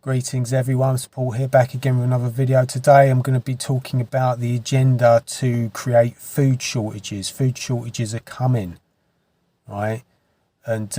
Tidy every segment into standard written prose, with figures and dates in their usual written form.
Greetings everyone, it's Paul here, back again with another video. Today I'm going to be talking about the agenda to create food shortages. Food shortages are coming, right? And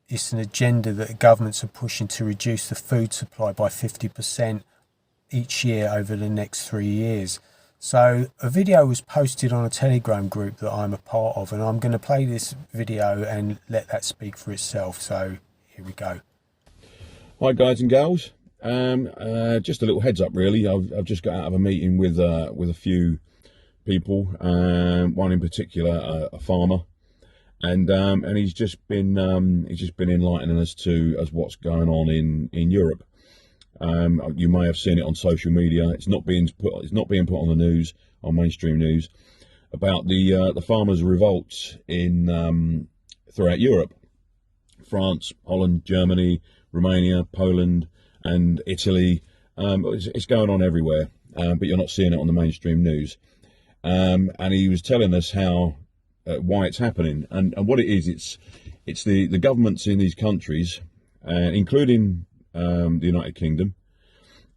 it's an agenda that the governments are pushing to reduce the food supply by 50% each year over the next 3 years. So a video was posted on a Telegram group that I'm a part of, and I'm going to play this video and let that speak for itself. So here we go. Hi guys and gals. Just a little heads up really. I've just got out of a meeting with a few people, one in particular, a farmer, and he's just been enlightening us as what's going on in Europe. You may have seen it on social media. It's not being put on the news, on mainstream news, about the farmers' revolts in throughout Europe, France, Holland, Germany, Romania, Poland, and Italy. It's going on everywhere, but you're not seeing it on the mainstream news. And he was telling us why it's happening, and what it is. It's the governments in these countries, including the United Kingdom.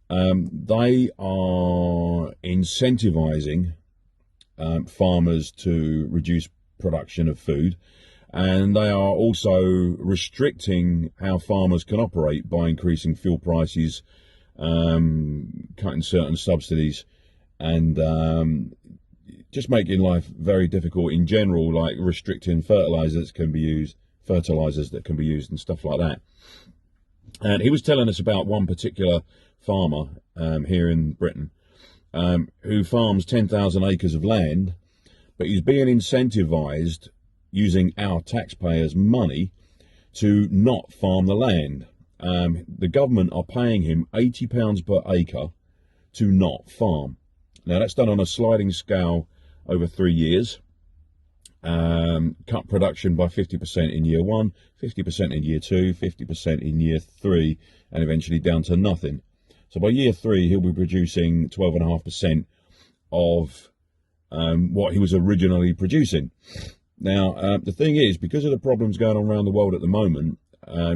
They are incentivizing farmers to reduce production of food, and they are also restricting how farmers can operate by increasing fuel prices, cutting certain subsidies, and just making life very difficult in general, like restricting fertilizers that can be used and stuff like that. And he was telling us about one particular farmer here in Britain who farms 10,000 acres of land, but he's being incentivized using our taxpayers' money to not farm the land. The government are paying him £80 per acre to not farm. Now that's done on a sliding scale over 3 years. Cut production by 50% in year 1, 50% in year 2, 50% in year 3, and eventually down to nothing. So by year 3 he'll be producing 12.5% of what he was originally producing. Now, the thing is, because of the problems going on around the world at the moment,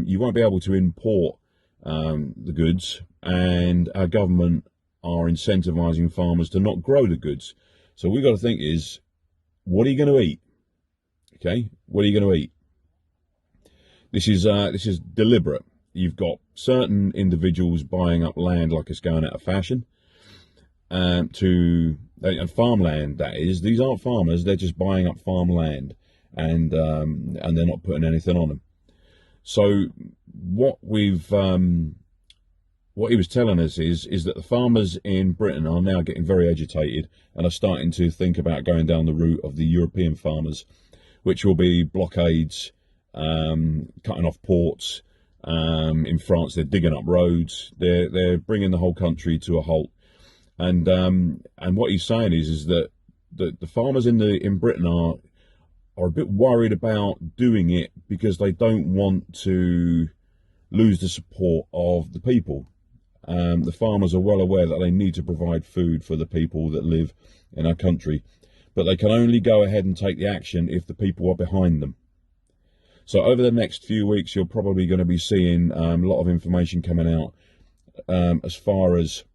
you won't be able to import the goods, and our government are incentivizing farmers to not grow the goods. So we've got to think is, what are you going to eat? Okay, what are you going to eat? This is deliberate. You've got certain individuals buying up land like it's going out of fashion, and farmland, that is. These aren't farmers, they're just buying up farmland, and they're not putting anything on them. So what he was telling us is that the farmers in Britain are now getting very agitated and are starting to think about going down the route of the European farmers, which will be blockades, cutting off ports. In France, they're digging up roads. They're bringing the whole country to a halt. And what he's saying is that the farmers in Britain are a bit worried about doing it because they don't want to lose the support of the people. The farmers are well aware that they need to provide food for the people that live in our country, but they can only go ahead and take the action if the people are behind them. So over the next few weeks, you're probably going to be seeing a lot of information coming out as far as,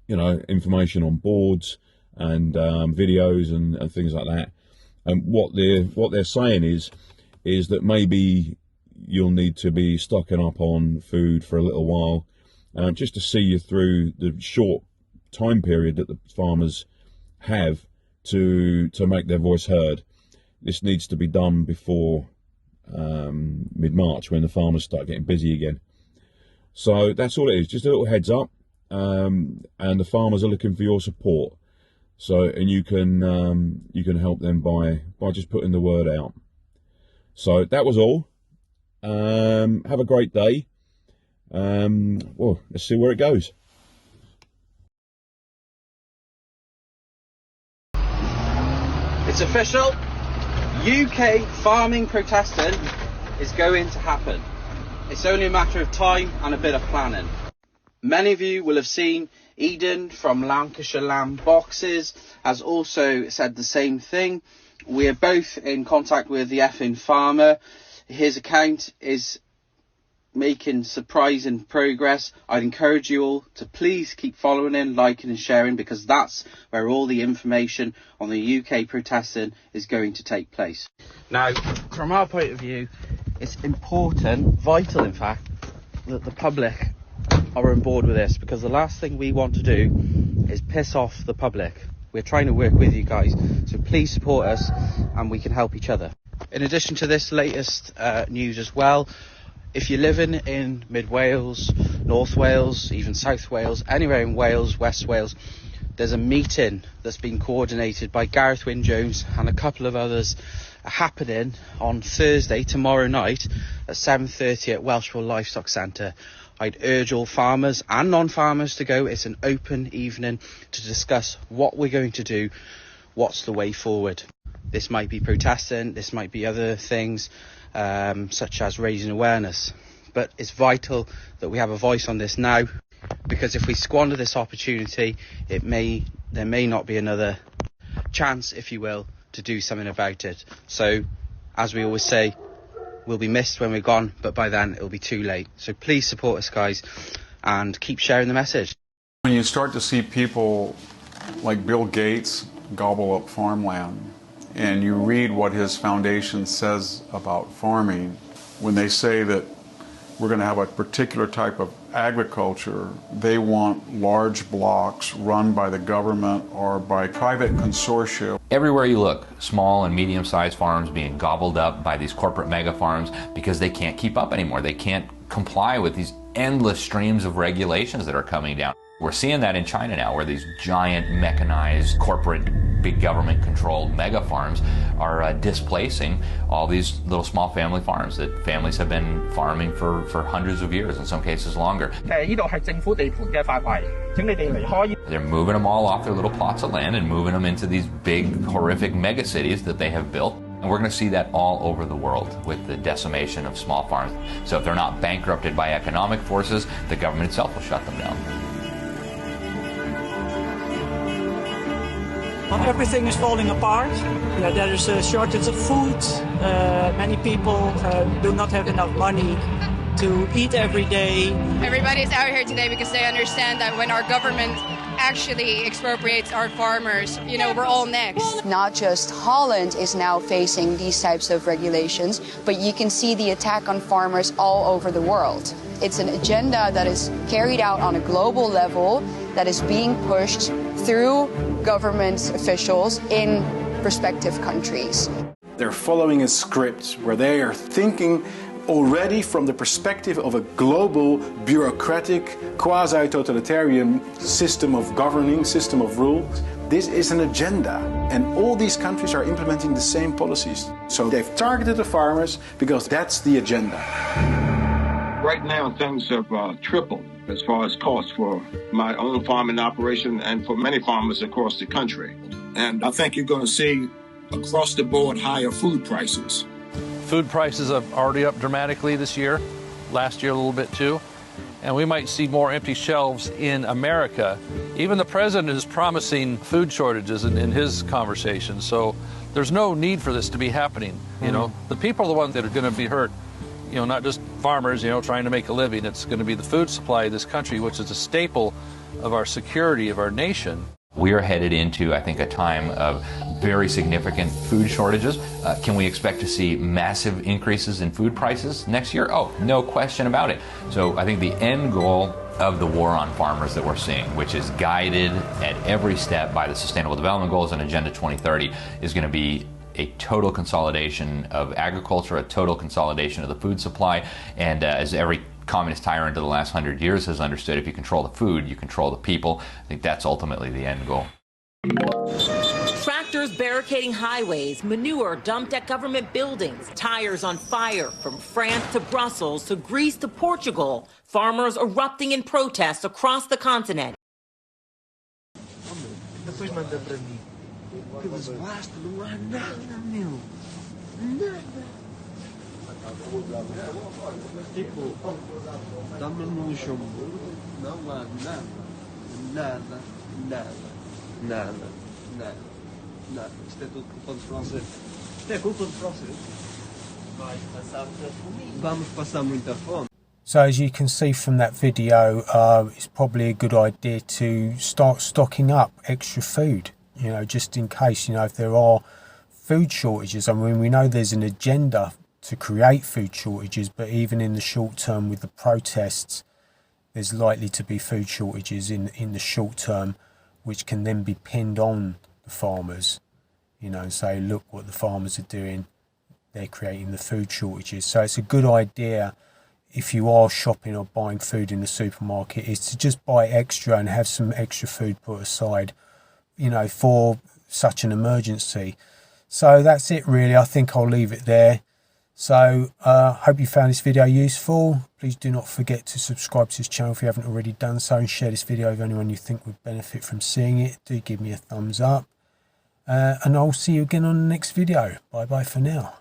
information on boards and videos and things like that. And what they're saying is that maybe you'll need to be stocking up on food for a little while, just to see you through the short time period that the farmers have to make their voice heard. This needs to be done before mid-March, when the farmers start getting busy again. So that's all it is, just a little heads up. And the farmers are looking for your support. So, and you can help them by just putting the word out. So that was all. Have a great day. Well, let's see where it goes. It's official. UK farming protesting is going to happen. It's only a matter of time and a bit of planning. Many of you will have seen Eden from Lancashire Lamb Boxes has also said the same thing. We are both in contact with the effing farmer. His account is making surprising progress. I'd encourage you all to please keep following in, liking and sharing, because that's where all the information on the UK protesting is going to take place. Now, from our point of view, it's important, vital in fact, that the public are on board with this, because the last thing we want to do is piss off the public. We're trying to work with you guys, so please support us and we can help each other. In addition to this latest news as well, if you're living in Mid Wales, North Wales, even South Wales, anywhere in Wales, West Wales, there's a meeting that's been coordinated by Gareth Wyn-Jones and a couple of others happening on Thursday, tomorrow night at 7:30 at Welshpool Livestock Centre. I'd urge all farmers and non-farmers to go. It's an open evening to discuss what we're going to do, what's the way forward. This might be protesting, this might be other things, such as raising awareness. But it's vital that we have a voice on this now, because if we squander this opportunity, there may not be another chance, if you will, to do something about it. So, as we always say, we'll be missed when we're gone, but by then it'll be too late. So please support us, guys, and keep sharing the message. When you start to see people like Bill Gates gobble up farmland, and you read what his foundation says about farming, when they say that we're going to have a particular type of agriculture, they want large blocks run by the government or by private consortia. Everywhere you look, small and medium-sized farms being gobbled up by these corporate mega farms because they can't keep up anymore. They can't comply with these endless streams of regulations that are coming down. We're seeing that in China now, where these giant mechanized corporate, big government-controlled mega farms are displacing all these little small family farms that families have been farming for hundreds of years, in some cases longer. They're moving them all off their little plots of land and moving them into these big, horrific mega cities that they have built. And we're going to see that all over the world with the decimation of small farms. So if they're not bankrupted by economic forces, the government itself will shut them down. Everything is falling apart. There is a shortage of food. Many people do not have enough money to eat every day. Everybody's out here today because they understand that when our government actually expropriates our farmers, we're all next. Not just Holland is now facing these types of regulations, but you can see the attack on farmers all over the world. It's an agenda that is carried out on a global level, that is being pushed through government officials in respective countries. They're following a script where they are thinking already from the perspective of a global, bureaucratic, quasi-totalitarian system of governing, system of rules. This is an agenda, and all these countries are implementing the same policies. So they've targeted the farmers because that's the agenda. Right now, things have tripled as far as costs for my own farming operation and for many farmers across the country. And I think you're going to see across the board higher food prices. Food prices are already up dramatically this year, last year a little bit too, and we might see more empty shelves in America. Even the president is promising food shortages in his conversations, so there's no need for this to be happening. The people are the ones that are going to be hurt. Not just farmers, trying to make a living. It's going to be the food supply of this country, which is a staple of our security, of our nation. We are headed into, I think, a time of very significant food shortages. Can we expect to see massive increases in food prices next year? Oh, no question about it. So I think the end goal of the war on farmers that we're seeing, which is guided at every step by the Sustainable Development Goals and Agenda 2030, is going to be a total consolidation of agriculture, a total consolidation of the food supply, and as every communist tyrant of the last 100 years has understood, if you control the food, you control the people. I think that's ultimately the end goal. Tractors barricading highways, manure dumped at government buildings, tires on fire from France to Brussels to Greece to Portugal, farmers erupting in protests across the continent. Nada. Isto é tudo culpa dos franceses. Isto é culpa dos franceses. Vamos passar muita fome. So as you can see from that video, it's probably a good idea to start stocking up extra food, you know, just in case, you know, if there are food shortages. I mean, we know there's an agenda to create food shortages, but even in the short term with the protests, there's likely to be food shortages in the short term, which can then be pinned on the farmers, you know, and say, look what the farmers are doing, they're creating the food shortages. So it's a good idea, if you are shopping or buying food in the supermarket, is to just buy extra and have some extra food put aside, you know, for such an emergency. So that's it really. I think I'll leave it there. So hope you found this video useful. Please do not forget to subscribe to this channel if you haven't already done so, and share this video with anyone you think would benefit from seeing it. Do give me a thumbs up, and I'll see you again on the next video. Bye bye for now.